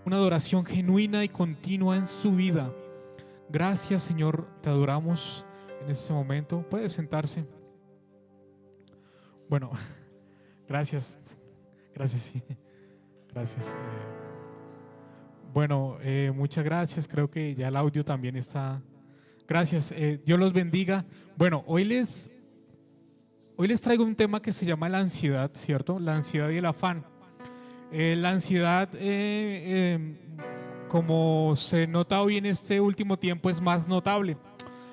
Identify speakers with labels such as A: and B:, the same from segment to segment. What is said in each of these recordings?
A: una adoración genuina y continua en su vida. Gracias, Señor, te adoramos en este momento. Puede sentarse. Bueno, gracias, gracias, sí, gracias. Bueno, muchas gracias. Creo que ya el audio también está. Gracias, Dios los bendiga. Bueno, hoy les traigo un tema que se llama la ansiedad, ¿cierto? La ansiedad y el afán. La ansiedad, como se nota hoy en este último tiempo, es más notable.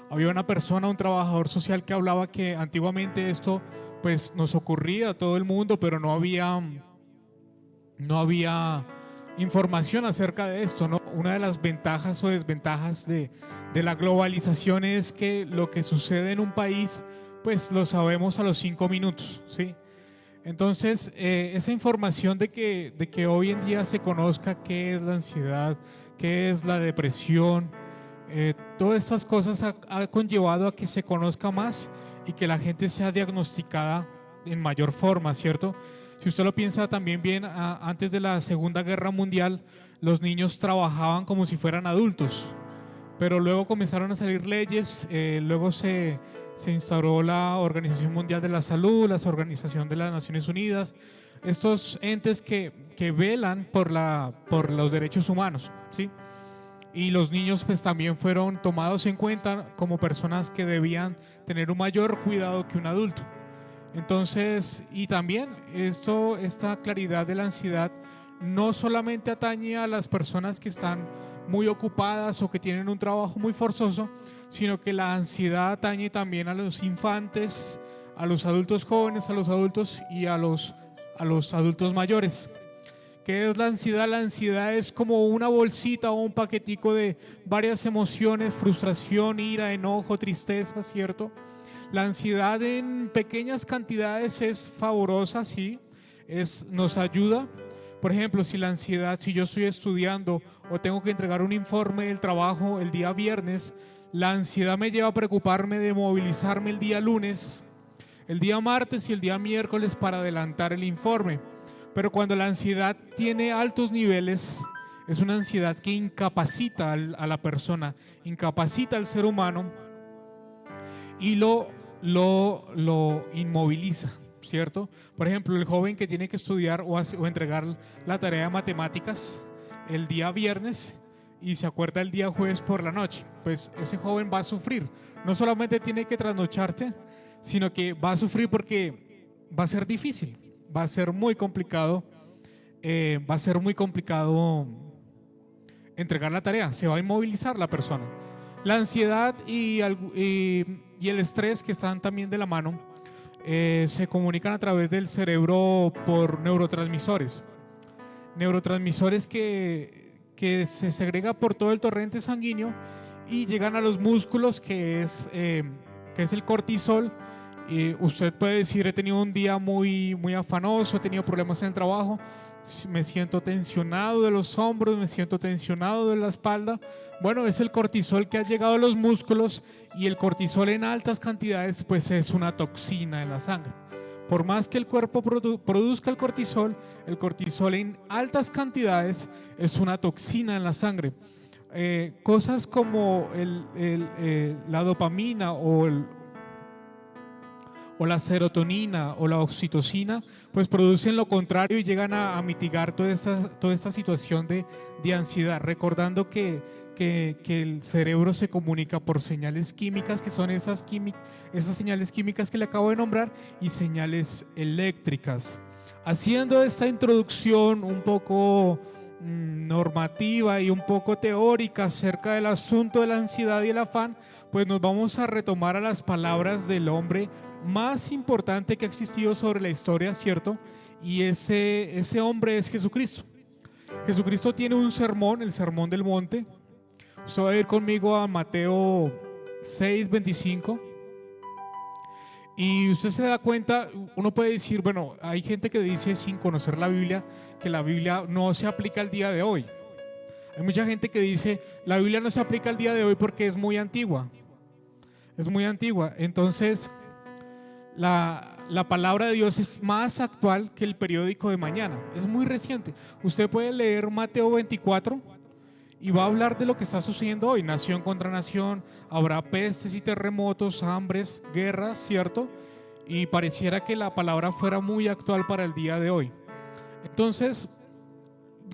A: Había una persona, un trabajador social que hablaba que antiguamente esto pues nos ocurría a todo el mundo, pero no había información acerca de esto, ¿no? Una de las ventajas o desventajas de la globalización es que lo que sucede en un país, pues lo sabemos a los 5 minutos, ¿sí? Entonces, esa información de que hoy en día se conozca qué es la ansiedad, qué es la depresión, todas estas cosas ha conllevado a que se conozca más y que la gente sea diagnosticada en mayor forma, ¿cierto? Si usted lo piensa también bien, antes de la Segunda Guerra Mundial, los niños trabajaban como si fueran adultos, pero luego comenzaron a salir leyes, luego se instauró la Organización Mundial de la Salud, la Organización de las Naciones Unidas, estos entes que velan por los derechos humanos, ¿sí? Y los niños pues también fueron tomados en cuenta como personas que debían tener un mayor cuidado que un adulto. Entonces, y también esta claridad de la ansiedad no solamente atañe a las personas que están muy ocupadas o que tienen un trabajo muy forzoso, sino que la ansiedad atañe también a los infantes, a los adultos jóvenes, a los adultos y a los adultos mayores. ¿Qué es la ansiedad? La ansiedad es como una bolsita o un paquetico de varias emociones: frustración, ira, enojo, tristeza, ¿cierto? La ansiedad en pequeñas cantidades es favorosa, sí, nos ayuda. Por ejemplo, si yo estoy estudiando o tengo que entregar un informe del trabajo el día viernes, la ansiedad me lleva a preocuparme de movilizarme el día lunes, el día martes y el día miércoles para adelantar el informe. Pero cuando la ansiedad tiene altos niveles, es una ansiedad que incapacita a la persona, incapacita al ser humano y lo inmoviliza, ¿cierto? Por ejemplo, el joven que tiene que estudiar o entregar la tarea de matemáticas el día viernes y se acuerda el día jueves por la noche, pues ese joven va a sufrir. No solamente tiene que trasnocharte, sino que va a sufrir porque va a ser difícil, va a ser muy complicado, entregar la tarea, se va a inmovilizar la persona. La ansiedad y el estrés, que están también de la mano, se comunican a través del cerebro por neurotransmisores. Neurotransmisores que se segrega por todo el torrente sanguíneo y llegan a los músculos, que es el cortisol. Usted puede decir: he tenido un día muy, muy afanoso, he tenido problemas en el trabajo, me siento tensionado de los hombros, me siento tensionado de la espalda. Bueno, es el cortisol que ha llegado a los músculos, y el cortisol en altas cantidades pues es una toxina en la sangre. Por más que el cuerpo produzca el cortisol en altas cantidades es una toxina en la sangre. Cosas como la dopamina o la serotonina o la oxitocina, pues producen lo contrario y llegan a mitigar toda esta situación de ansiedad, recordando que el cerebro se comunica por señales químicas, que son esas señales químicas que le acabo de nombrar, y señales eléctricas. Haciendo esta introducción un poco normativa y un poco teórica acerca del asunto de la ansiedad y el afán, pues nos vamos a retomar a las palabras del hombre más importante que ha existido sobre la historia, ¿cierto? Y ese hombre es Jesucristo. Jesucristo tiene un sermón, el Sermón del Monte. Usted va a ir conmigo a Mateo 6:25. Y usted se da cuenta, uno puede decir, bueno, hay gente que dice sin conocer la Biblia que la Biblia no se aplica al día de hoy. Hay mucha gente que dice, la Biblia no se aplica al día de hoy porque es muy antigua. Es muy antigua. Entonces, la palabra de Dios es más actual que el periódico de mañana. Es muy reciente. Usted puede leer Mateo 24 y va a hablar de lo que está sucediendo hoy. Nación contra nación, habrá pestes y terremotos, hambres, guerras, ¿cierto? Y pareciera que la palabra fuera muy actual para el día de hoy. Entonces,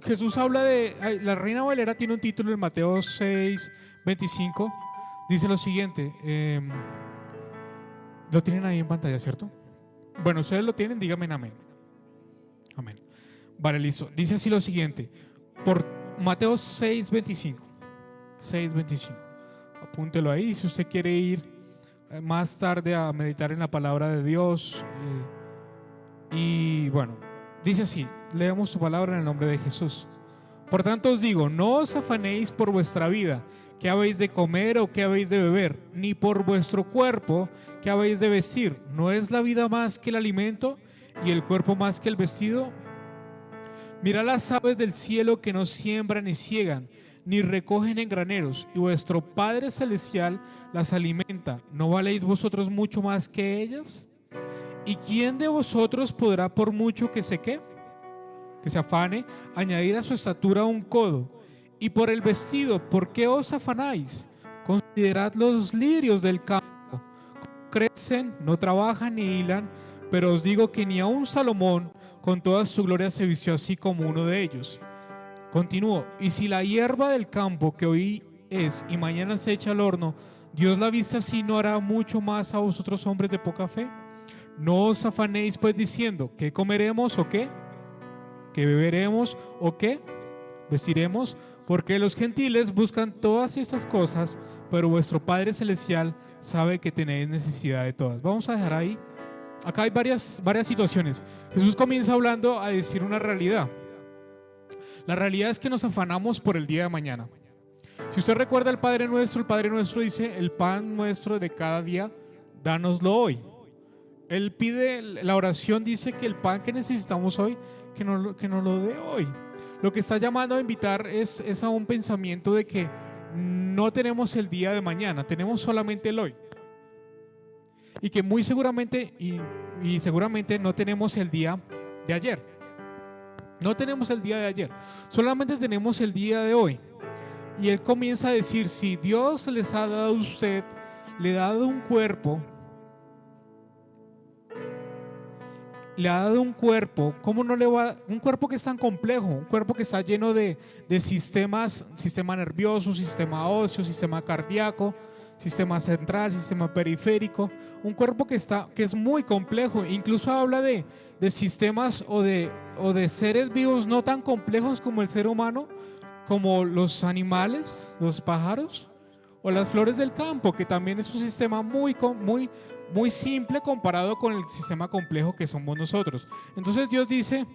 A: Jesús habla de... La Reina Valera tiene un título en Mateo 6:25. Dice lo siguiente. Lo tienen ahí en pantalla, ¿cierto? Bueno, ustedes lo tienen, díganme amén. Amén. Vale, listo. Dice así lo siguiente. Por Mateo 6:25. 6:25. Apúntelo ahí si usted quiere ir más tarde a meditar en la palabra de Dios. Y bueno, dice así. Leemos tu palabra en el nombre de Jesús. Por tanto os digo, no os afanéis por vuestra vida, qué habéis de comer o qué habéis de beber, ni por vuestro cuerpo, qué habéis de vestir. ¿No es la vida más que el alimento y el cuerpo más que el vestido? Mirad las aves del cielo, que no siembran ni ciegan, ni recogen en graneros, y vuestro Padre Celestial las alimenta. ¿No valéis vosotros mucho más que ellas? ¿Y quién de vosotros podrá, por mucho que se afane, añadir a su estatura un codo? Y por el vestido, ¿por qué os afanáis? Considerad los lirios del campo, crecen, no trabajan ni hilan, pero os digo que ni aun Salomón con toda su gloria se vistió así como uno de ellos. Continúo. Y si la hierba del campo, que hoy es y mañana se echa al horno, Dios la viste así, ¿no hará mucho más a vosotros, hombres de poca fe? No os afanéis pues diciendo, ¿qué comeremos o qué? ¿Qué beberemos o qué vestiremos? Porque los gentiles buscan todas estas cosas, pero vuestro Padre Celestial sabe que tenéis necesidad de todas. Vamos a dejar ahí. Acá hay varias situaciones. Jesús comienza hablando a decir una realidad. La realidad es que nos afanamos por el día de mañana. Si usted recuerda el Padre Nuestro dice, el pan nuestro de cada día, dánoslo hoy. Él pide, la oración dice que el pan que necesitamos hoy, que nos lo dé hoy. Lo que está llamando a invitar es a un pensamiento de que no tenemos el día de mañana, tenemos solamente el hoy. Y que muy seguramente y seguramente no tenemos el día de ayer. No tenemos el día de ayer, solamente tenemos el día de hoy. Y él comienza a decir, si Dios les ha dado a usted, le ha dado un cuerpo, ¿cómo no le va? Un cuerpo que es tan complejo, un cuerpo que está lleno de sistemas, sistema nervioso, sistema óseo, sistema cardíaco, sistema central, sistema periférico, un cuerpo que es muy complejo. Incluso habla de sistemas o de seres vivos no tan complejos como el ser humano, como los animales, los pájaros o las flores del campo, que también es un sistema muy simple comparado con el sistema complejo que somos nosotros. Entonces Dios dice,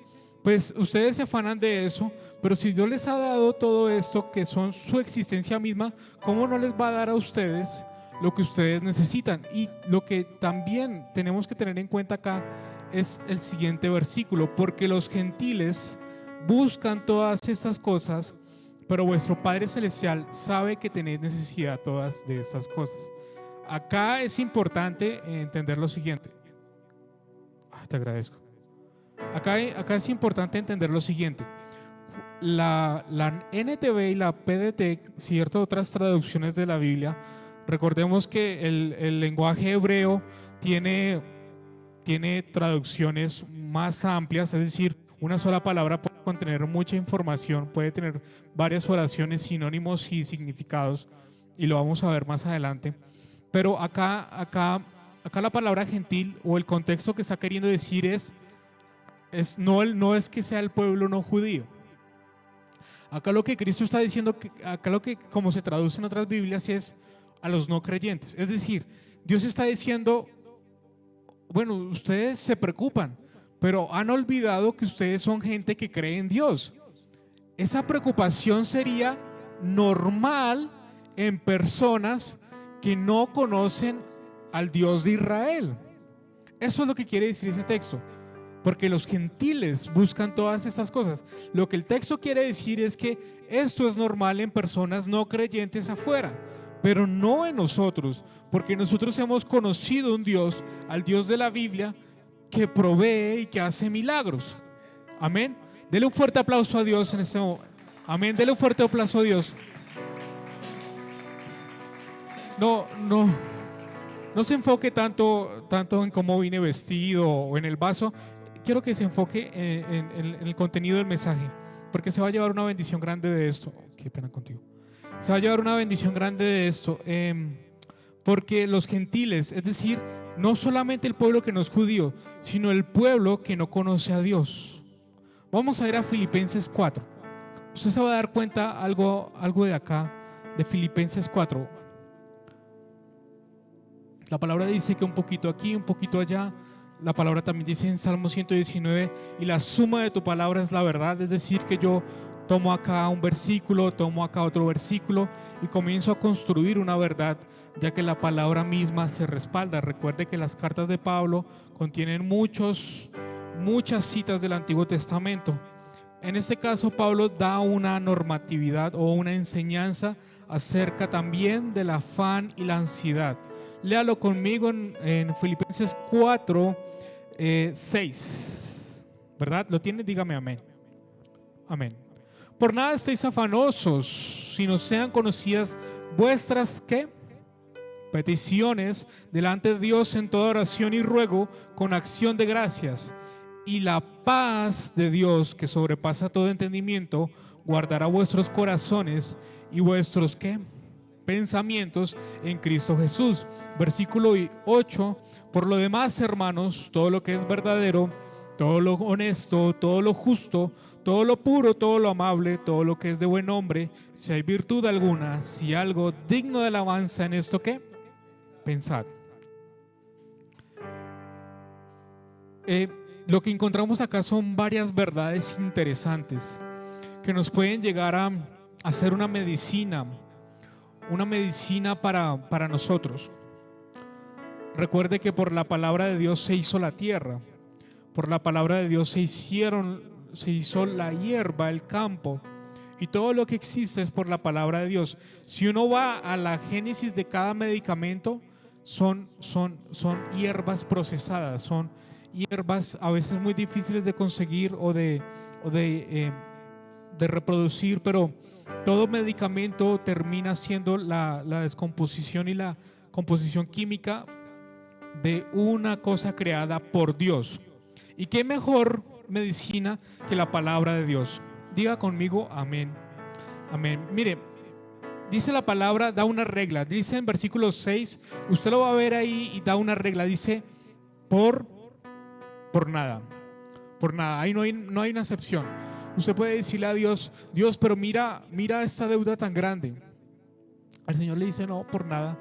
A: pues ustedes se afanan de eso, pero si Dios les ha dado todo esto, que son su existencia misma, ¿cómo no les va a dar a ustedes lo que ustedes necesitan? Y lo que también tenemos que tener en cuenta acá es el siguiente versículo, porque los gentiles buscan todas estas cosas, pero vuestro Padre Celestial sabe que tenéis necesidad de todas de estas cosas. Acá es importante entender lo siguiente. Te agradezco. Acá es importante entender lo siguiente. La NTV y la PDT, cierto, otras traducciones de la Biblia, recordemos que el lenguaje hebreo tiene traducciones más amplias, es decir, una sola palabra puede contener mucha información, puede tener varias oraciones, sinónimos y significados, y lo vamos a ver más adelante. Pero acá la palabra gentil o el contexto que está queriendo decir no es que sea el pueblo no judío. Acá lo que Cristo está diciendo, acá lo que como se traduce en otras Biblias es a los no creyentes. Es decir, Dios está diciendo, bueno, ustedes se preocupan, pero han olvidado que ustedes son gente que cree en Dios. Esa preocupación sería normal en personas que no conocen al Dios de Israel. Eso es lo que quiere decir ese texto, porque los gentiles buscan todas estas cosas. Lo que el texto quiere decir es que esto es normal en personas no creyentes afuera, pero no en nosotros, porque nosotros hemos conocido un Dios, al Dios de la Biblia, que provee y que hace milagros. Amén. Dele un fuerte aplauso a Dios en este momento. Amén. Dele un fuerte aplauso a Dios. No se enfoque tanto en cómo vine vestido o en el vaso. Quiero que se enfoque en el contenido del mensaje, porque se va a llevar una bendición grande de esto. Qué pena contigo. Se va a llevar una bendición grande de esto, porque los gentiles, es decir, no solamente el pueblo que no es judío, sino el pueblo que no conoce a Dios. Vamos a ir a Filipenses 4. Usted se va a dar cuenta algo de acá, de Filipenses 4. La palabra dice que un poquito aquí, un poquito allá. La palabra también dice en Salmo 119, y la suma de tu palabra es la verdad. Es decir, que yo tomo acá un versículo, tomo acá otro versículo y comienzo a construir una verdad, ya que la palabra misma se respalda. Recuerde que las cartas de Pablo contienen muchas citas del Antiguo Testamento. En este caso, Pablo da una normatividad o una enseñanza acerca también del afán y la ansiedad. Léalo conmigo en Filipenses 4, 6. ¿Verdad? ¿Lo tiene? Dígame amén. Amén. Por nada estéis afanosos, sino sean conocidas vuestras ¿qué? Peticiones delante de Dios en toda oración y ruego con acción de gracias. Y la paz de Dios, que sobrepasa todo entendimiento, guardará vuestros corazones y vuestros ¿qué? Pensamientos en Cristo Jesús. Versículo 8. Por lo demás, hermanos, todo lo que es verdadero, todo lo honesto, todo lo justo, todo lo puro, todo lo amable, todo lo que es de buen nombre, si hay virtud alguna, si algo digno de alabanza, en esto ¿qué? Pensad. Lo que encontramos acá son varias verdades interesantes que nos pueden llegar a hacer una medicina para nosotros. Recuerde que por la palabra de Dios se hizo la tierra, por la palabra de Dios se hizo la hierba, el campo, y todo lo que existe es por la palabra de Dios. Si uno va a la génesis de cada medicamento, son hierbas procesadas, son hierbas a veces muy difíciles de conseguir o de reproducir, pero todo medicamento termina siendo la descomposición y la composición química de una cosa creada por Dios. ¿Y qué mejor medicina que la palabra de Dios? Diga conmigo amén. Amén. Mire, dice la palabra, da una regla. Dice en versículo 6, usted lo va a ver ahí y da una regla. Dice por nada. Por nada. Ahí no hay una excepción. Usted puede decirle a Dios, pero mira esta deuda tan grande. El Señor le dice, no, por nada.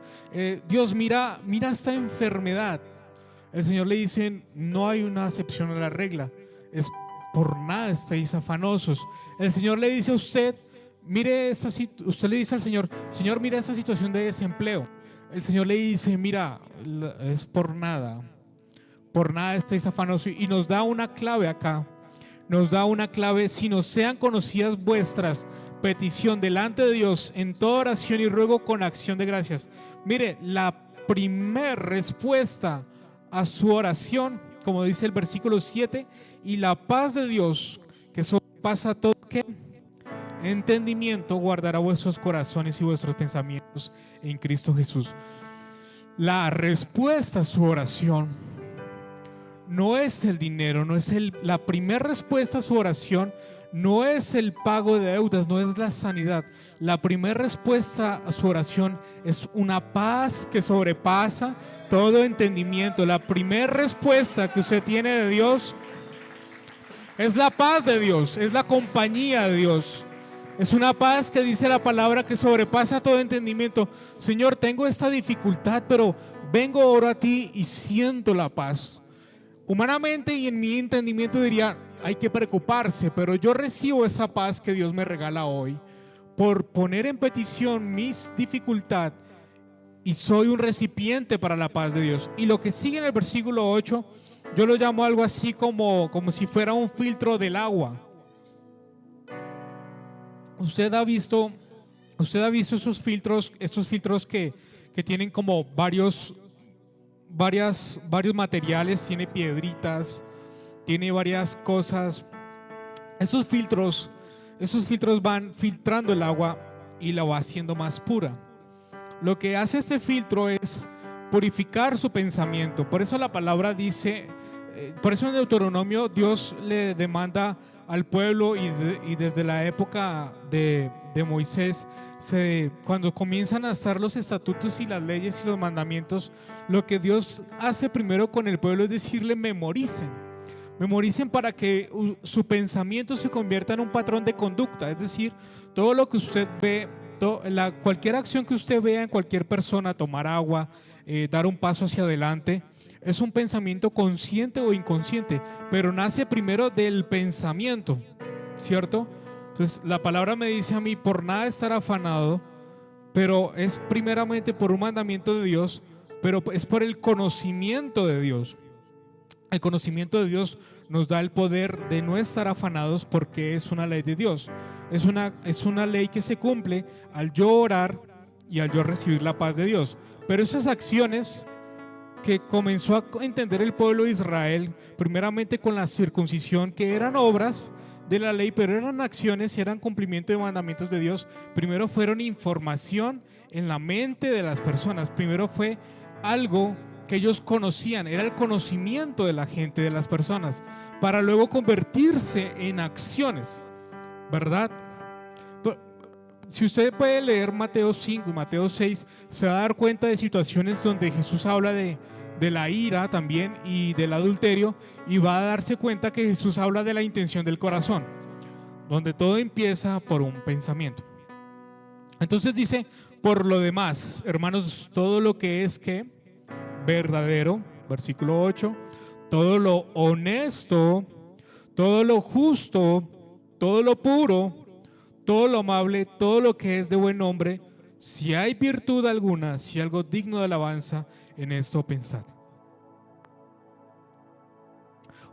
A: Dios, mira esta enfermedad. El Señor le dice, no hay una excepción a la regla. Es por nada estáis afanosos. El Señor le dice a usted, usted le dice al Señor, mira esta situación de desempleo. El Señor le dice, mira, es por nada estáis afanosos. Y nos da una clave acá. Nos da una clave, si nos sean conocidas vuestras petición delante de Dios en toda oración y ruego con acción de gracias. Mire, la primera respuesta a su oración, como dice el versículo 7, y la paz de Dios que sobrepasa todo ¿qué? Entendimiento, guardará vuestros corazones y vuestros pensamientos en Cristo Jesús. La respuesta a su oración no es el dinero, la primera respuesta a su oración no es el pago de deudas, no es la sanidad. La primera respuesta a su oración es una paz que sobrepasa todo entendimiento. La primera respuesta que usted tiene de Dios es la paz de Dios, es la compañía de Dios. Es una paz que dice la palabra que sobrepasa todo entendimiento. Señor, tengo esta dificultad, pero vengo ahora a ti y siento la paz. Humanamente y en mi entendimiento diría, hay que preocuparse, pero yo recibo esa paz que Dios me regala hoy por poner en petición mis dificultades y soy un recipiente para la paz de Dios. Y lo que sigue en el versículo 8, yo lo llamo algo así como si fuera un filtro del agua. Usted ha visto estos filtros que tienen como varios varios materiales, tiene piedritas, tiene varias cosas. Esos filtros van filtrando el agua y la va haciendo más pura. Lo que hace este filtro es purificar su pensamiento. Por eso la palabra dice, por eso en Deuteronomio Dios le demanda al pueblo y desde la época de Moisés, cuando comienzan a estar los estatutos y las leyes y los mandamientos, lo que Dios hace primero con el pueblo es decirle: memoricen para que su pensamiento se convierta en un patrón de conducta. Es decir, todo lo que usted ve, cualquier acción que usted vea en cualquier persona, tomar agua, dar un paso hacia adelante, es un pensamiento consciente o inconsciente, pero nace primero del pensamiento, ¿cierto? Entonces la palabra me dice a mí: por nada estar afanado, pero es primeramente por un mandamiento de Dios, pero es por el conocimiento de Dios. El conocimiento de Dios nos da el poder de no estar afanados, porque es una ley de Dios. Es una ley que se cumple al yo orar y al yo recibir la paz de Dios. Pero esas acciones que comenzó a entender el pueblo de Israel, primeramente con la circuncisión, que eran obras de la ley, pero eran acciones y eran cumplimiento de mandamientos de Dios, primero fueron información en la mente de las personas. Primero fue algo que ellos conocían, era el conocimiento de la gente, de las personas, para luego convertirse en acciones, ¿verdad? Si usted puede leer Mateo 5 y Mateo 6, se va a dar cuenta de situaciones donde Jesús habla de la ira también y del adulterio, y va a darse cuenta que Jesús habla de la intención del corazón, donde todo empieza por un pensamiento. Entonces dice: por lo demás, hermanos, todo lo que es verdadero, versículo 8, todo lo honesto, todo lo justo, todo lo puro, todo lo amable, todo lo que es de buen nombre, si hay virtud alguna, si algo digno de alabanza, en esto pensad.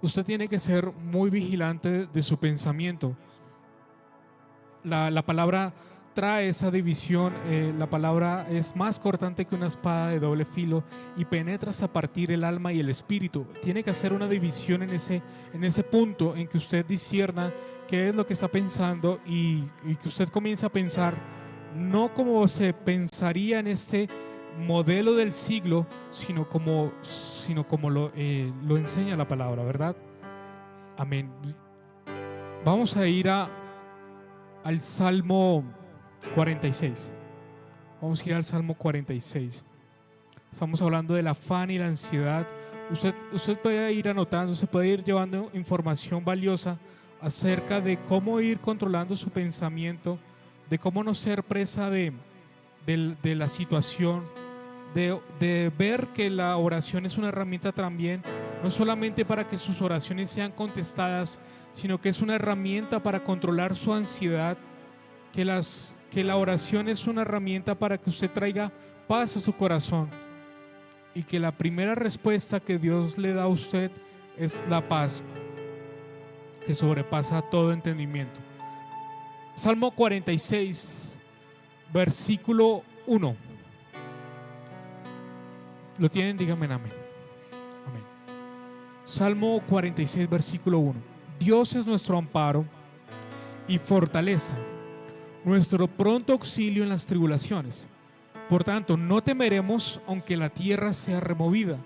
A: Usted tiene que ser muy vigilante de su pensamiento. La palabra trae esa división. La palabra es más cortante que una espada de doble filo y penetra hasta partir el alma y el espíritu. Tiene que hacer una división en ese punto en que usted discierna qué es lo que está pensando y que usted comience a pensar no como se pensaría en este modelo del siglo, sino como lo enseña la palabra, ¿verdad? Amén. Vamos a ir al Salmo 46. Vamos a ir al Salmo 46. Estamos hablando del afán y la ansiedad. Usted puede ir anotando, se puede ir llevando información valiosa acerca de cómo ir controlando su pensamiento, de cómo no ser presa de la situación, de ver que la oración es una herramienta también, no solamente para que sus oraciones sean contestadas, sino que es una herramienta para controlar su ansiedad, que la oración es una herramienta para que usted traiga paz a su corazón, y que la primera respuesta que Dios le da a usted es la paz que sobrepasa todo entendimiento. Salmo 46, versículo 1. ¿Lo tienen? Díganme amén. Amén. Salmo 46, versículo 1. Dios es nuestro amparo y fortaleza, nuestro pronto auxilio en las tribulaciones. Por tanto, no temeremos aunque la tierra sea removida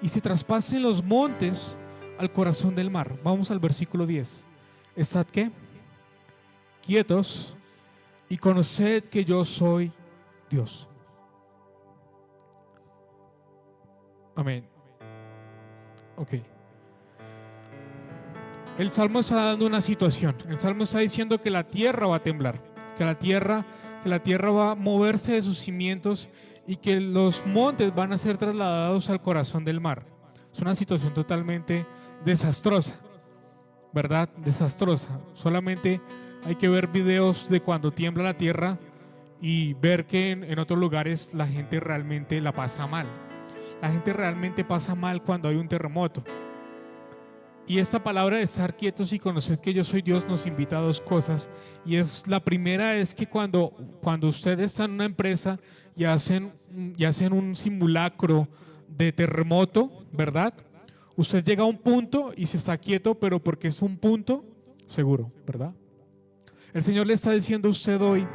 A: y se traspasen los montes al corazón del mar. Vamos al versículo 10. ¿Estad qué? Quietos y conoced que yo soy Dios. Amén. Ok. El Salmo está dando una situación. El Salmo está diciendo que la tierra va a temblar, que la tierra va a moverse de sus cimientos y que los montes van a ser trasladados al corazón del mar. Es una situación totalmente desastrosa, ¿verdad? Desastrosa. Solamente hay que ver videos de cuando tiembla la tierra y ver que en otros lugares la gente realmente la pasa mal. La gente realmente pasa mal cuando hay un terremoto. Y esta palabra de estar quietos y conocer que yo soy Dios nos invita a dos cosas. Y la primera es que cuando ustedes están en una empresa y hacen un simulacro de terremoto, ¿verdad? Usted llega a un punto y se está quieto, pero porque es un punto seguro, ¿verdad? El Señor le está diciendo a usted hoy: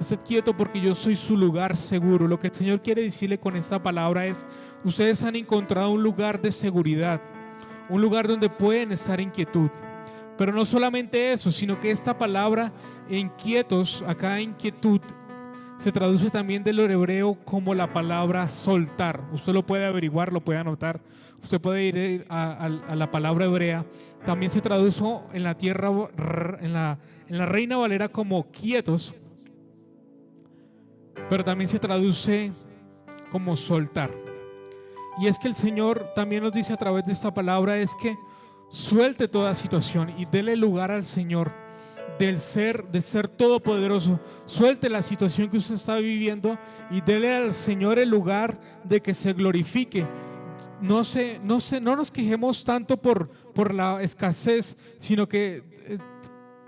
A: esté quieto porque yo soy su lugar seguro. Lo que el Señor quiere decirle con esta palabra es: ustedes han encontrado un lugar de seguridad, un lugar donde pueden estar en quietud. Pero no solamente eso, sino que esta palabra inquietos, acá inquietud, se traduce también del hebreo como la palabra soltar. Usted lo puede averiguar, lo puede anotar. Usted puede ir a la palabra hebrea. También se traduce en la tierra, en la Reina Valera, como quietos, pero también se traduce como soltar. Y es que el Señor también nos dice a través de esta palabra es que suelte toda situación y dele lugar al Señor de ser todopoderoso. Suelte la situación que usted está viviendo y dele al Señor el lugar de que se glorifique. No nos quejemos tanto por la escasez, sino que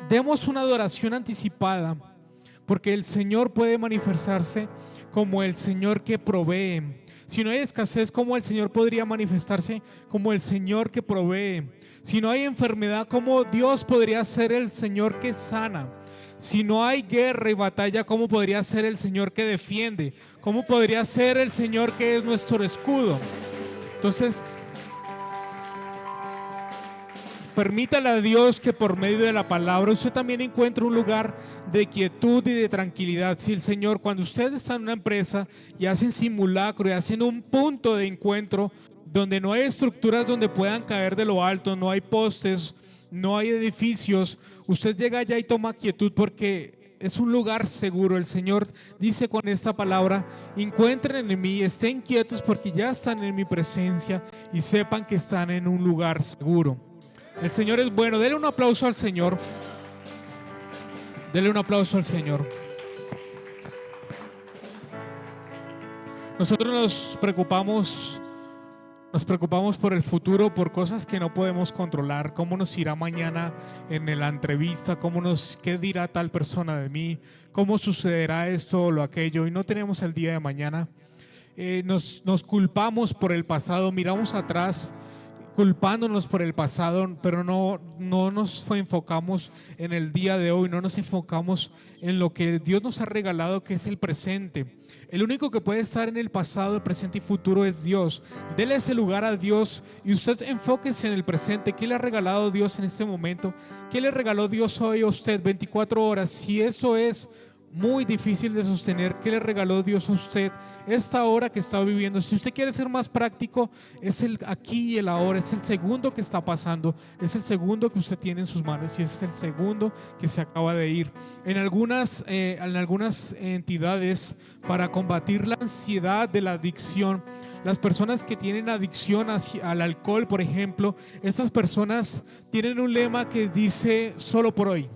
A: demos una adoración anticipada, porque el Señor puede manifestarse como el Señor que provee. Si no hay escasez, ¿cómo el Señor podría manifestarse como el Señor que provee? Si no hay enfermedad, ¿cómo Dios podría ser el Señor que sana? Si no hay guerra y batalla, ¿cómo podría ser el Señor que defiende? ¿Cómo podría ser el Señor que es nuestro escudo? Entonces, permítale a Dios que por medio de la palabra usted también encuentre un lugar de quietud y de tranquilidad. Si el Señor, cuando usted está en una empresa y hacen simulacro y hacen un punto de encuentro donde no hay estructuras donde puedan caer de lo alto, no hay postes, no hay edificios, usted llega allá y toma quietud porque es un lugar seguro. El Señor dice con esta palabra: encuentren en mí, estén quietos porque ya están en mi presencia y sepan que están en un lugar seguro. El Señor es bueno. Dele un aplauso al Señor. Dele un aplauso al Señor. Nosotros nos preocupamos por el futuro, por cosas que no podemos controlar. ¿Cómo nos irá mañana en la entrevista? ¿Qué dirá tal persona de mí? ¿Cómo sucederá esto o lo aquello? Y no tenemos el día de mañana. Nos culpamos por el pasado, miramos atrás culpándonos por el pasado, pero no nos enfocamos en el día de hoy, no nos enfocamos en lo que Dios nos ha regalado, que es el presente. El único que puede estar en el pasado, el presente y futuro es Dios. Dele ese lugar a Dios y usted enfóquese en el presente. ¿Qué le ha regalado Dios en este momento? ¿Qué le regaló Dios hoy a usted? 24 horas. Si eso es muy difícil de sostener, ¿qué le regaló Dios a usted esta hora que está viviendo? Si usted quiere ser más práctico, es el aquí y el ahora, es el segundo que está pasando, es el segundo que usted tiene en sus manos y es el segundo que se acaba de ir. En algunas entidades, para combatir la ansiedad de la adicción, las personas que tienen adicción al alcohol, por ejemplo, estas personas tienen un lema que dice: solo por hoy.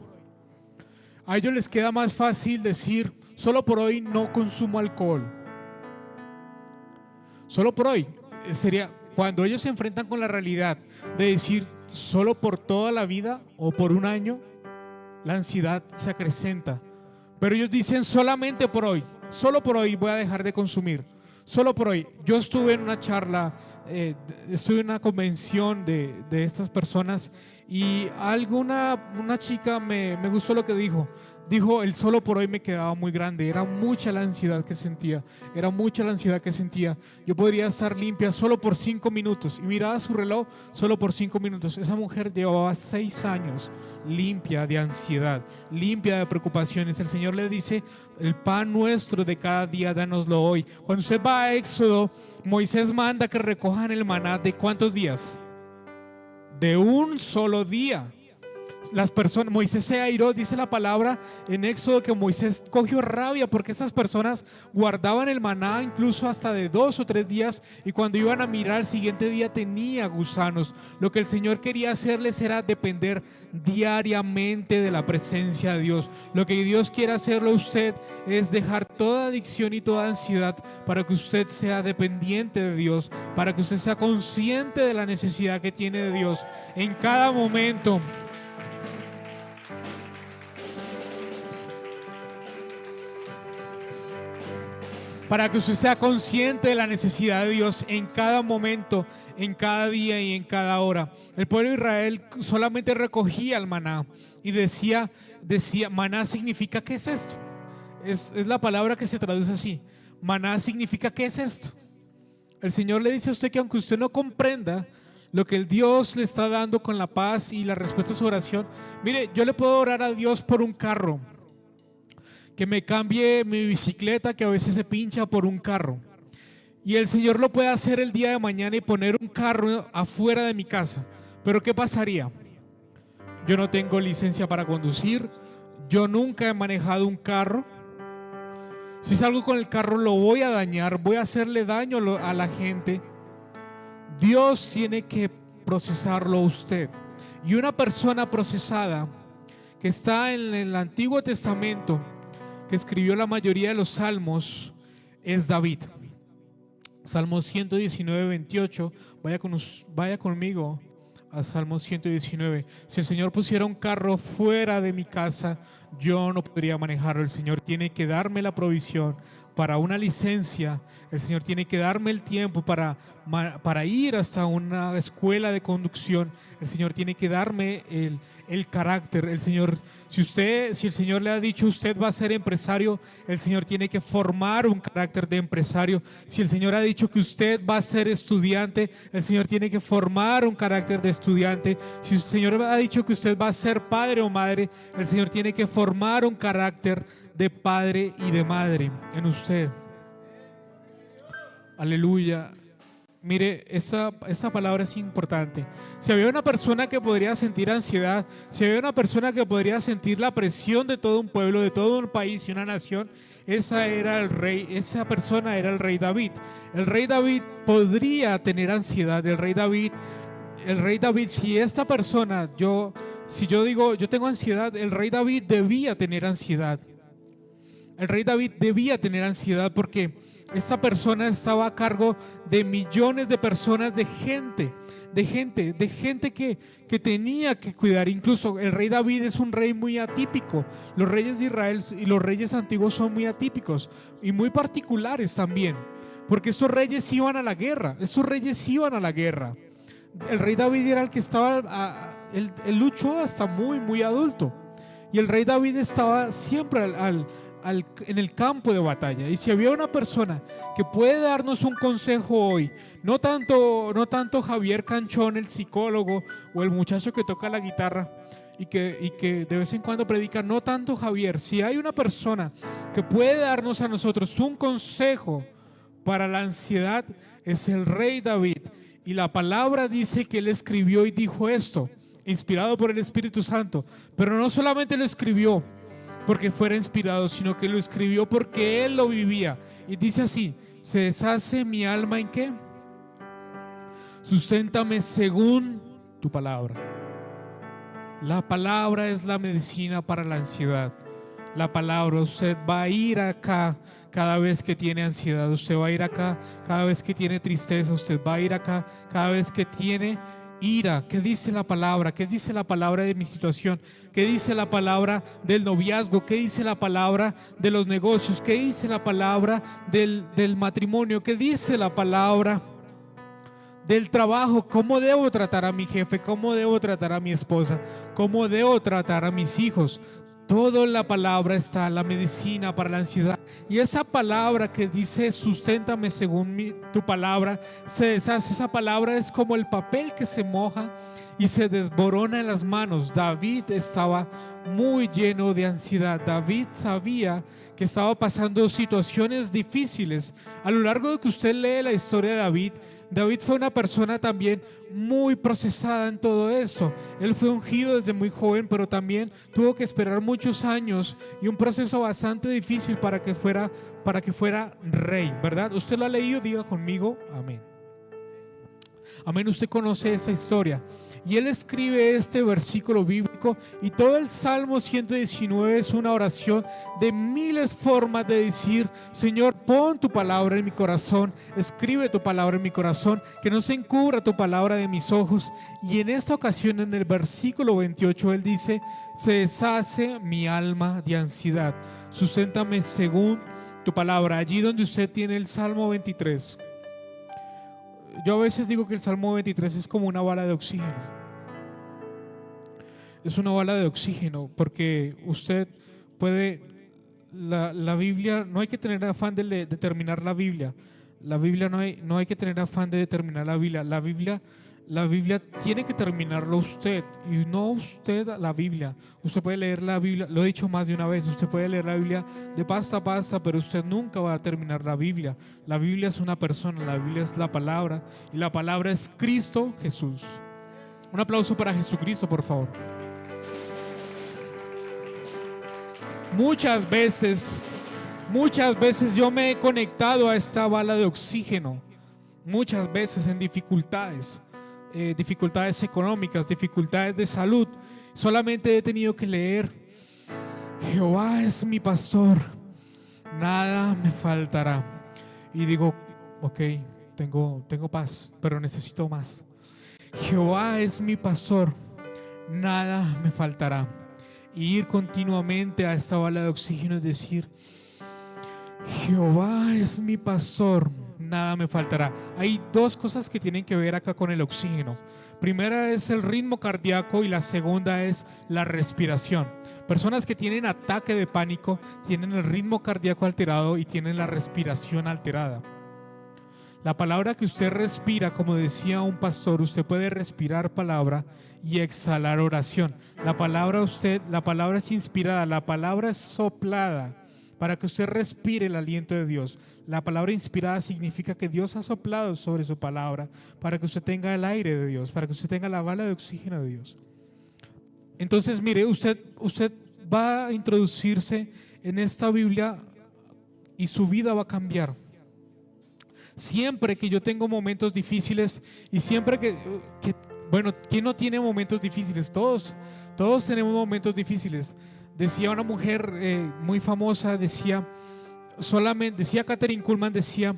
A: A ellos les queda más fácil decir: solo por hoy no consumo alcohol. Solo por hoy. Sería cuando ellos se enfrentan con la realidad de decir solo por toda la vida o por un año, la ansiedad se acrecenta. Pero ellos dicen: solamente por hoy, solo por hoy voy a dejar de consumir. Solo por hoy. Yo estuve en una charla, estuve en una convención de estas personas y una chica me gustó lo que dijo. Dijo: el solo por hoy me quedaba muy grande, era mucha la ansiedad que sentía, yo podría estar limpia solo por 5 minutos, y miraba su reloj, solo por 5 minutos. Esa mujer llevaba 6 años limpia de ansiedad, limpia de preocupaciones. El Señor le dice: el pan nuestro de cada día, dánoslo hoy. Cuando usted va a Éxodo, Moisés manda que recojan el maná de ¿cuántos días? De un solo día. Moisés se airó, dice la palabra en Éxodo que Moisés cogió rabia porque esas personas guardaban el maná incluso hasta de 2 o 3 días, y cuando iban a mirar al siguiente día tenía gusanos. Lo que el Señor quería hacerles era depender diariamente de la presencia de Dios. Lo que Dios quiere hacerlo a usted es dejar toda adicción y toda ansiedad para que usted sea dependiente de Dios, para que usted sea consciente de la necesidad que tiene de Dios en cada momento. para que usted sea consciente de la necesidad de Dios en cada momento, en cada día y en cada hora. El pueblo de Israel solamente recogía el maná y decía, maná significa, ¿qué es esto? Es la palabra que se traduce así. Maná significa, ¿qué es esto? El Señor le dice a usted que aunque usted no comprenda lo que el Dios le está dando con la paz y la respuesta a su oración, mire, yo le puedo orar a Dios por un carro, que me cambie mi bicicleta que a veces se pincha por un carro. Y el Señor lo puede hacer el día de mañana y poner un carro afuera de mi casa. Pero ¿qué pasaría? Yo no tengo licencia para conducir, yo nunca he manejado un carro. Si salgo con el carro lo voy a dañar, voy a hacerle daño a la gente. Dios tiene que procesarlo a usted. Y una persona procesada que está en el Antiguo Testamento, que escribió la mayoría de los salmos, es David. Salmos 119, 28. Vaya conmigo a Salmos 119. Si el Señor pusiera un carro fuera de mi casa, yo no podría manejarlo. El Señor tiene que darme la provisión para una licencia. El Señor tiene que darme el tiempo para ir hasta una escuela de conducción. El Señor tiene que darme el carácter. El Señor, si el Señor le ha dicho usted va a ser empresario, el Señor tiene que formar un carácter de empresario. Si el Señor ha dicho que usted va a ser estudiante, el Señor tiene que formar un carácter de estudiante. Si el Señor ha dicho que usted va a ser padre o madre, el Señor tiene que formar un carácter de padre y de madre en usted. Aleluya. Mire, esa palabra es importante. Si había una persona que podría sentir ansiedad, si había una persona que podría sentir la presión de todo un pueblo, de todo un país y una nación, esa persona era el rey David. El rey David podría tener ansiedad. El rey David, si esta persona, si yo digo, yo tengo ansiedad, el rey David debía tener ansiedad. El rey David debía tener ansiedad porque esta persona estaba a cargo de millones de personas, de gente que tenía que cuidar. Incluso el rey David es un rey muy atípico. Los reyes de Israel y los reyes antiguos son muy atípicos y muy particulares también, porque estos reyes iban a la guerra. El rey David era el que estaba, él luchó hasta muy adulto, y el rey David estaba siempre en el campo de batalla. Y si había una persona que puede darnos un consejo hoy, no tanto Javier Canchón, el psicólogo, o el muchacho que toca la guitarra y que de vez en cuando predica, no tanto Javier. Si hay una persona que puede darnos a nosotros un consejo para la ansiedad, es el rey David. Y la palabra dice que él escribió y dijo esto, inspirado por el Espíritu Santo. Pero no solamente lo escribió porque fuera inspirado, sino que lo escribió porque él lo vivía. Y dice así: se deshace mi alma ¿en qué? Susténtame según tu palabra. La palabra es la medicina para la ansiedad. La palabra, usted va a ir acá cada vez que tiene ansiedad, usted va a ir acá cada vez que tiene tristeza, usted va a ir acá cada vez que tiene ira. ¿Qué dice la palabra? ¿Qué dice la palabra de mi situación? ¿Qué dice la palabra del noviazgo? ¿Qué dice la palabra de los negocios? ¿Qué dice la palabra del matrimonio? ¿Qué dice la palabra del trabajo? ¿Cómo debo tratar a mi jefe? ¿Cómo debo tratar a mi esposa? ¿Cómo debo tratar a mis hijos? Todo en la palabra está, la medicina para la ansiedad. Y esa palabra que dice susténtame según tu palabra, se deshace. Esa palabra es como el papel que se moja y se desborona en las manos. David estaba muy lleno de ansiedad. David sabía que estaba pasando situaciones difíciles. A lo largo de que usted lee la historia de David, David fue una persona también muy procesada en todo esto. Él fue ungido desde muy joven, pero también tuvo que esperar muchos años y un proceso bastante difícil para que fuera rey, ¿verdad? Usted lo ha leído, diga conmigo, amén. Amén, usted conoce esa historia. Y él escribe este versículo bíblico, y todo el Salmo 119 es una oración de miles formas de decir: Señor, pon tu palabra en mi corazón, escribe tu palabra en mi corazón, que no se encubra tu palabra de mis ojos. Y en esta ocasión, en el versículo 28, él dice: se deshace mi alma de ansiedad, susténtame según tu palabra, allí donde usted tiene el Salmo 23. Yo a veces digo que el Salmo 23 es como una bala de oxígeno. Es una bala de oxígeno porque usted puede, la Biblia, no hay que tener afán de terminar la Biblia. La Biblia no hay que tener afán de determinar la Biblia. La Biblia tiene que terminarlo usted y no usted la Biblia. Usted puede leer la Biblia, lo he dicho más de una vez, usted puede leer la Biblia de pasta a pasta, pero usted nunca va a terminar la Biblia. La Biblia es una persona, la Biblia es la palabra y la palabra es Cristo Jesús. Un aplauso para Jesucristo, por favor. Muchas veces yo me he conectado a esta bala de oxígeno, muchas veces en dificultades, dificultades económicas, dificultades de salud. Solamente he tenido que leer: Jehová es mi pastor, nada me faltará. Y digo, ok, tengo paz, pero necesito más. Jehová es mi pastor, nada me faltará. Y ir continuamente a esta bala de oxígeno es decir: Jehová es mi pastor, nada me faltará. Hay dos cosas que tienen que ver acá con el oxígeno. Primera es el ritmo cardíaco y la segunda es la respiración. Personas que tienen ataque de pánico tienen el ritmo cardíaco alterado y tienen la respiración alterada. La palabra que usted respira, como decía un pastor, usted puede respirar palabra y exhalar oración. La palabra es inspirada, la palabra es soplada para que usted respire el aliento de Dios. La palabra inspirada significa que Dios ha soplado sobre su palabra para que usted tenga el aire de Dios, para que usted tenga la bala de oxígeno de Dios. Entonces, mire, usted va a introducirse en esta Biblia y su vida va a cambiar. Siempre que yo tengo momentos difíciles y siempre bueno, ¿quién no tiene momentos difíciles? Todos tenemos momentos difíciles. Decía una mujer muy famosa, decía Katherine Kuhlman, decía: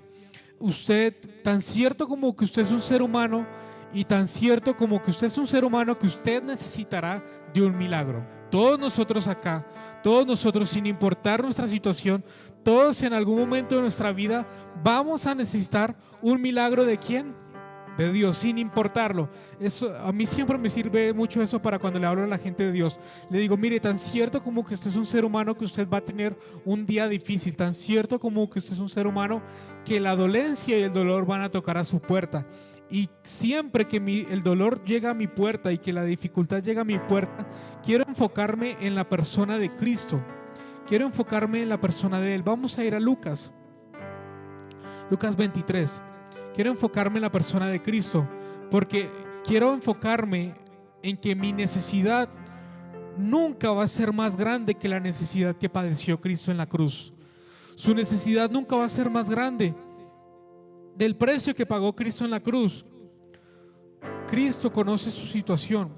A: usted, tan cierto como que usted es un ser humano y tan cierto como que usted es un ser humano, que usted necesitará de un milagro. Todos nosotros acá, todos nosotros, sin importar nuestra situación, todos en algún momento de nuestra vida vamos a necesitar un milagro. ¿De quién? De Dios, sin importarlo. Eso, a mí siempre me sirve mucho eso para cuando le hablo a la gente de Dios. Le digo: mire, tan cierto como que usted es un ser humano, que usted va a tener un día difícil, tan cierto como que usted es un ser humano, que la dolencia y el dolor van a tocar a su puerta. Y siempre que el dolor llega a mi puerta y que la dificultad llega a mi puerta, quiero enfocarme en la persona de Cristo. Quiero enfocarme en la persona de Él. Vamos a ir a Lucas 23. Quiero enfocarme en la persona de Cristo, porque quiero enfocarme en que mi necesidad nunca va a ser más grande que la necesidad que padeció Cristo en la cruz. Su necesidad nunca va a ser más grande del precio que pagó Cristo en la cruz. Cristo conoce su situación.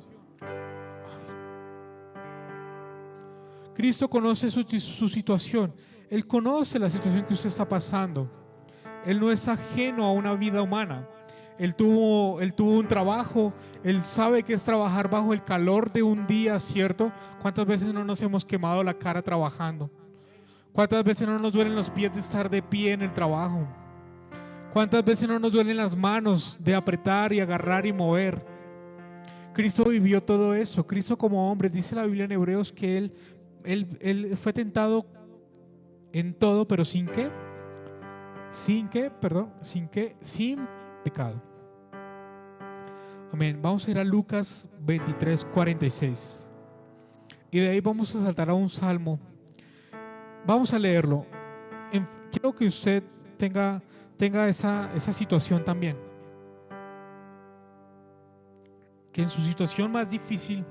A: Cristo conoce su situación. Él conoce la situación que usted está pasando. Él no es ajeno a una vida humana. Él tuvo un trabajo. Él sabe que es trabajar bajo el calor de un día, ¿cierto? ¿Cuántas veces no nos hemos quemado la cara trabajando? ¿Cuántas veces no nos duelen los pies de estar de pie en el trabajo? ¿Cuántas veces no nos duelen las manos de apretar y agarrar y mover? Cristo vivió todo eso. Cristo, como hombre, dice la Biblia en Hebreos que Él fue tentado en todo, pero ¿sin qué? Sin pecado. Amén. Vamos a ir a Lucas 23, 46. Y de ahí vamos a saltar a un salmo. Vamos a leerlo. Quiero que usted tenga esa situación también. Que en su situación más difícil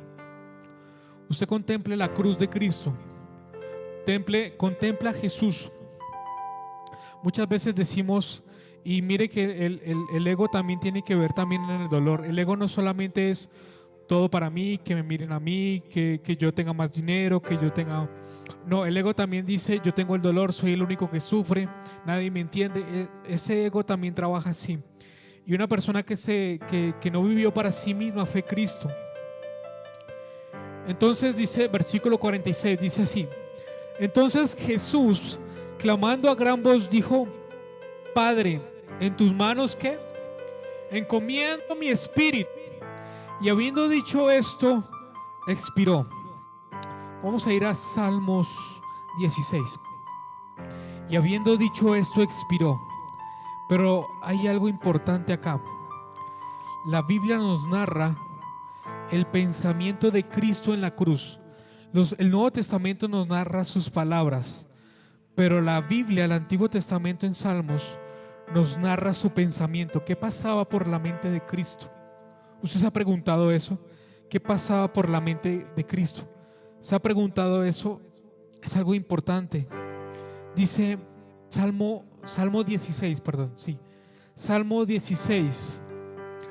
A: usted contemple la cruz de Cristo. Contempla a Jesús. Muchas veces decimos, y mire que el ego también tiene que ver también en el dolor. El ego no solamente es todo para mí, que me miren a mí, que yo tenga más dinero, que yo tenga... No, el ego también dice: yo tengo el dolor, soy el único que sufre, nadie me entiende. Ese ego también trabaja así. Y una persona que no vivió para sí misma fue Cristo. Entonces dice, versículo 46, dice así: entonces Jesús, clamando a gran voz, dijo: Padre, en tus manos, ¿qué? Encomiendo mi espíritu. Y habiendo dicho esto, expiró. Vamos a ir a Salmos 16. Y habiendo dicho esto, expiró. Pero hay algo importante acá. La Biblia nos narra el pensamiento de Cristo en la cruz. El Nuevo Testamento nos narra sus palabras, pero la Biblia, el Antiguo Testamento en Salmos, nos narra su pensamiento. ¿Qué pasaba por la mente de Cristo? ¿Usted se ha preguntado eso? ¿Qué pasaba por la mente de Cristo? ¿Se ha preguntado eso? Es algo importante. Dice Salmo 16, perdón, sí. Salmo 16.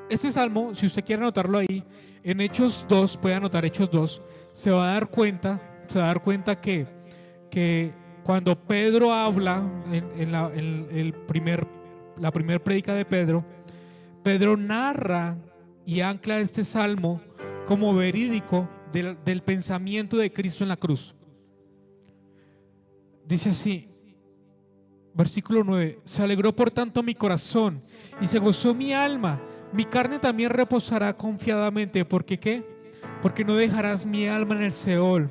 A: Este salmo, si usted quiere anotarlo ahí, en Hechos 2, puede anotar Hechos 2, se va a dar cuenta que cuando Pedro habla en la primer prédica de Pedro, Pedro narra y ancla este salmo como verídico del pensamiento de Cristo en la cruz. Dice así, versículo 9: se alegró por tanto mi corazón y se gozó mi alma, mi carne también reposará confiadamente, porque ¿qué? Porque no dejarás mi alma en el Seol,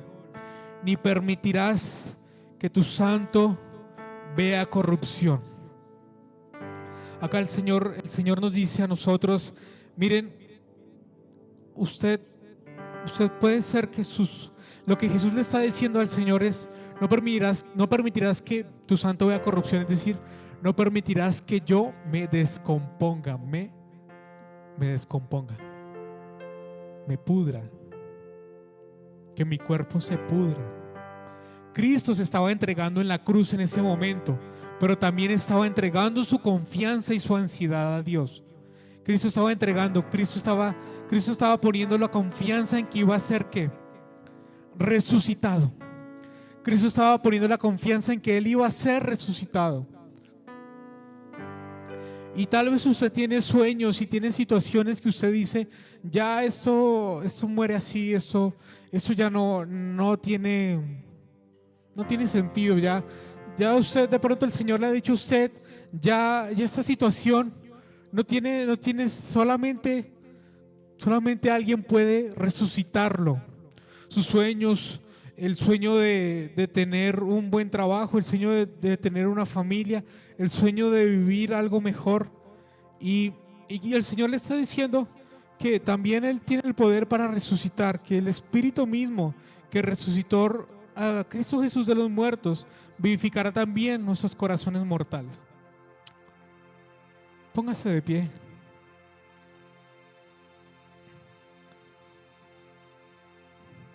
A: ni permitirás que tu santo vea corrupción. Acá el Señor nos dice a nosotros: miren, usted puede ser que lo que Jesús le está diciendo al Señor es: no permitirás que tu santo vea corrupción, es decir, no permitirás que yo me descomponga, me descomponga, me pudra, que mi cuerpo se pudra. Cristo se estaba entregando en la cruz en ese momento, pero también estaba entregando su confianza y su ansiedad a Dios. Cristo estaba poniendo la confianza en que iba a ser ¿qué? Resucitado. Cristo estaba poniendo la confianza en que Él iba a ser resucitado. Y tal vez usted tiene sueños y tiene situaciones que usted dice: ya esto muere así, esto ya no tiene sentido. Ya usted, de pronto el Señor le ha dicho a usted: ya esta situación no tiene solamente alguien puede resucitarlo. Sus sueños, el sueño de tener un buen trabajo, el sueño de tener una familia, el sueño de vivir algo mejor. Y el Señor le está diciendo que también Él tiene el poder para resucitar, que el Espíritu mismo que resucitó a Cristo Jesús de los muertos vivificará también nuestros corazones mortales. Póngase de pie.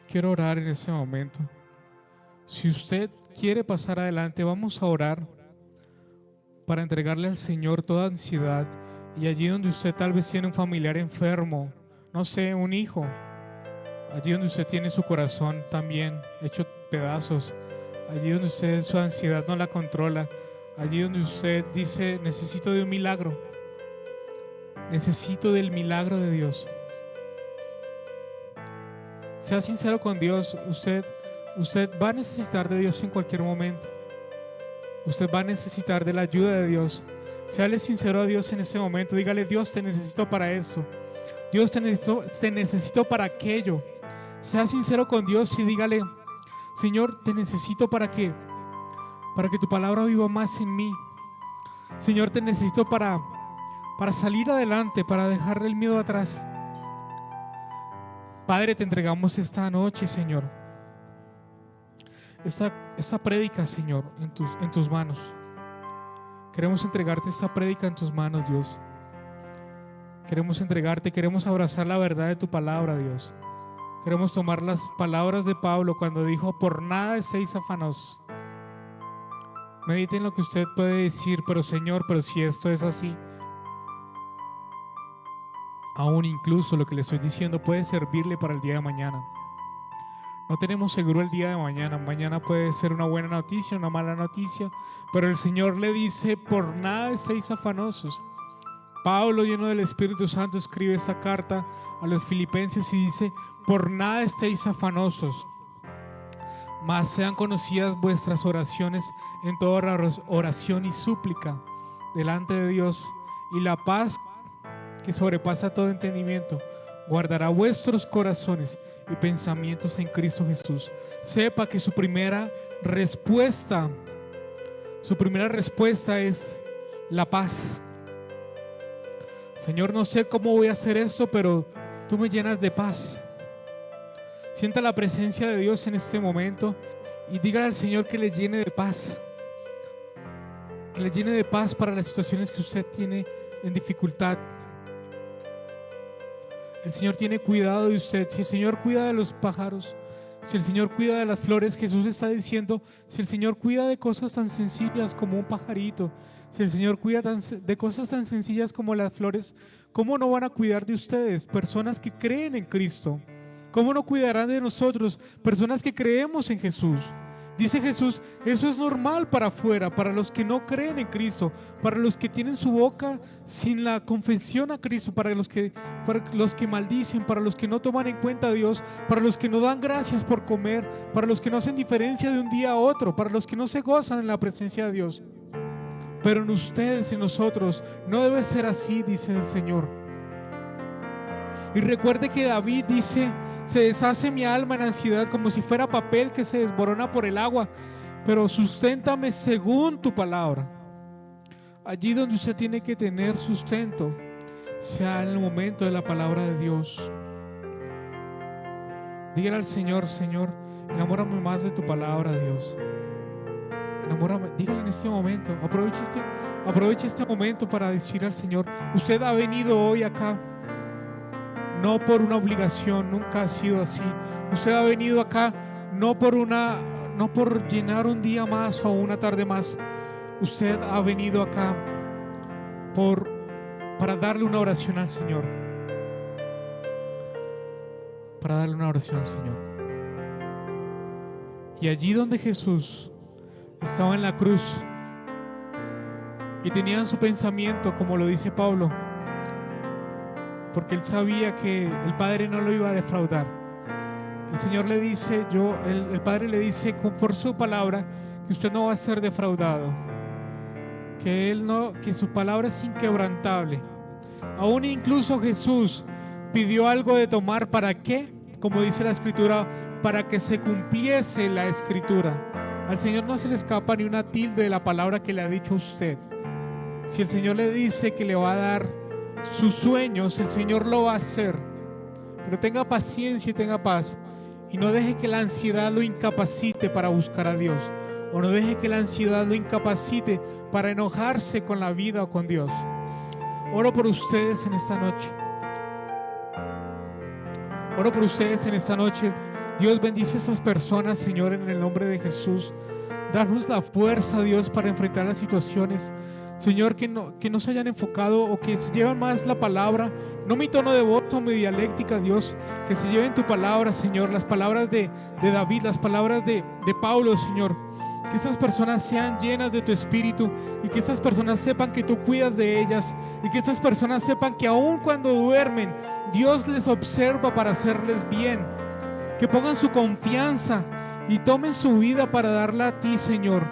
A: Quiero orar en este momento. Si usted quiere pasar adelante, vamos a orar para entregarle al Señor toda ansiedad. Y allí donde usted tal vez tiene un familiar enfermo, no sé, un hijo, allí donde usted tiene su corazón también hecho pedazos, allí donde usted su ansiedad no la controla, allí donde usted dice: necesito de un milagro, necesito del milagro de Dios. Sea sincero con Dios. Usted va a necesitar de Dios en cualquier momento. Usted va a necesitar de la ayuda de Dios. Séale sincero a Dios en este momento. Dígale: Dios, te necesito para eso. Dios, te necesito para aquello. Sea sincero con Dios y dígale: Señor, te necesito para que tu palabra viva más en mí. Señor, te necesito para salir adelante, para dejar el miedo atrás. Padre, te entregamos esta noche, Señor, esta prédica, Señor, en tus manos. Queremos entregarte esta prédica en tus manos, Dios. Queremos abrazar la verdad de tu palabra, Dios. Queremos tomar las palabras de Pablo cuando dijo: por nada estéis afanosos. Medite en lo que usted puede decir: pero Señor, pero si esto es así, aún incluso lo que le estoy diciendo puede servirle para el día de mañana. No tenemos seguro el día de mañana. Mañana puede ser una buena noticia, una mala noticia, pero el Señor le dice: por nada estéis afanosos. Pablo, lleno del Espíritu Santo, escribe esta carta a los filipenses y dice: por nada estéis afanosos. mas sean conocidas vuestras oraciones en toda oración y súplica delante de Dios, y la paz que sobrepasa todo entendimiento guardará vuestros corazones y pensamientos en Cristo Jesús. Sepa que su primera respuesta es la paz. Señor, no sé cómo voy a hacer esto, pero tú me llenas de paz. Sienta la presencia de Dios en este momento y dígale al Señor que le llene de paz. Que le llene de paz para las situaciones que usted tiene en dificultad. El Señor tiene cuidado de usted. Si el Señor cuida de los pájaros, si el Señor cuida de las flores, Jesús está diciendo, si el Señor cuida de cosas tan sencillas como un pajarito, si el Señor cuida de cosas tan sencillas como las flores, ¿cómo no van a cuidar de ustedes, personas que creen en Cristo? ¿Cómo no cuidarán de nosotros, personas que creemos en Jesús? Dice Jesús, eso es normal para afuera, para los que no creen en Cristo, para los que tienen su boca sin la confesión a Cristo, para los que maldicen, para los que no toman en cuenta a Dios, para los que no dan gracias por comer, para los que no hacen diferencia de un día a otro, para los que no se gozan en la presencia de Dios. Pero en ustedes, en nosotros, no debe ser así, dice el Señor. Y recuerde que David dice, se deshace mi alma en ansiedad como si fuera papel que se desborona por el agua, pero susténtame según tu palabra. Allí donde usted tiene que tener sustento, sea en el momento de la palabra de Dios. Dígale al Señor, Señor, enamórame más de tu palabra, Dios. Enamórame, dígale en este momento, aproveche este momento para decir al Señor, usted ha venido hoy acá no por una obligación, nunca ha sido así. Usted ha venido acá no por llenar un día más o una tarde más. Usted ha venido acá para darle una oración al Señor. Para darle una oración al Señor. Y allí donde Jesús estaba en la cruz y tenía en su pensamiento, como lo dice Pablo, porque él sabía que el Padre no lo iba a defraudar. El Señor le dice, el Padre le dice por su palabra que usted no va a ser defraudado, que su palabra es inquebrantable. Aún incluso Jesús pidió algo de tomar, ¿para qué? Como dice la Escritura, para que se cumpliese la Escritura. Al Señor no se le escapa ni una tilde de la palabra que le ha dicho a usted. Si el Señor le dice que le va a dar sus sueños, el Señor lo va a hacer. Pero tenga paciencia y tenga paz, y no deje que la ansiedad lo incapacite para buscar a Dios, o no deje que la ansiedad lo incapacite para enojarse con la vida o con Dios. Oro por ustedes en esta noche. Oro por ustedes en esta noche. Dios, bendice a estas personas, Señor, en el nombre de Jesús. Danos la fuerza, Dios, para enfrentar las situaciones. Señor, que no se hayan enfocado o que se lleven más la palabra, no mi tono de voz o mi dialéctica, Dios, que se lleven tu palabra, Señor, las palabras de David, las palabras de Pablo, Señor. Que estas personas sean llenas de tu espíritu y que estas personas sepan que tú cuidas de ellas y que estas personas sepan que aun cuando duermen, Dios les observa para hacerles bien. Que pongan su confianza y tomen su vida para darla a ti, Señor.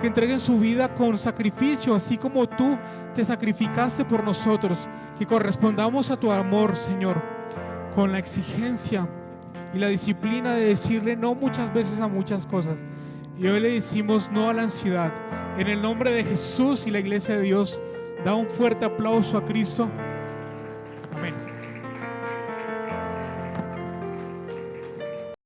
A: Que entreguen su vida con sacrificio, así como tú te sacrificaste por nosotros. Que correspondamos a tu amor, Señor, con la exigencia y la disciplina de decirle no muchas veces a muchas cosas. Y hoy le decimos no a la ansiedad. En el nombre de Jesús y la iglesia de Dios, da un fuerte aplauso a Cristo.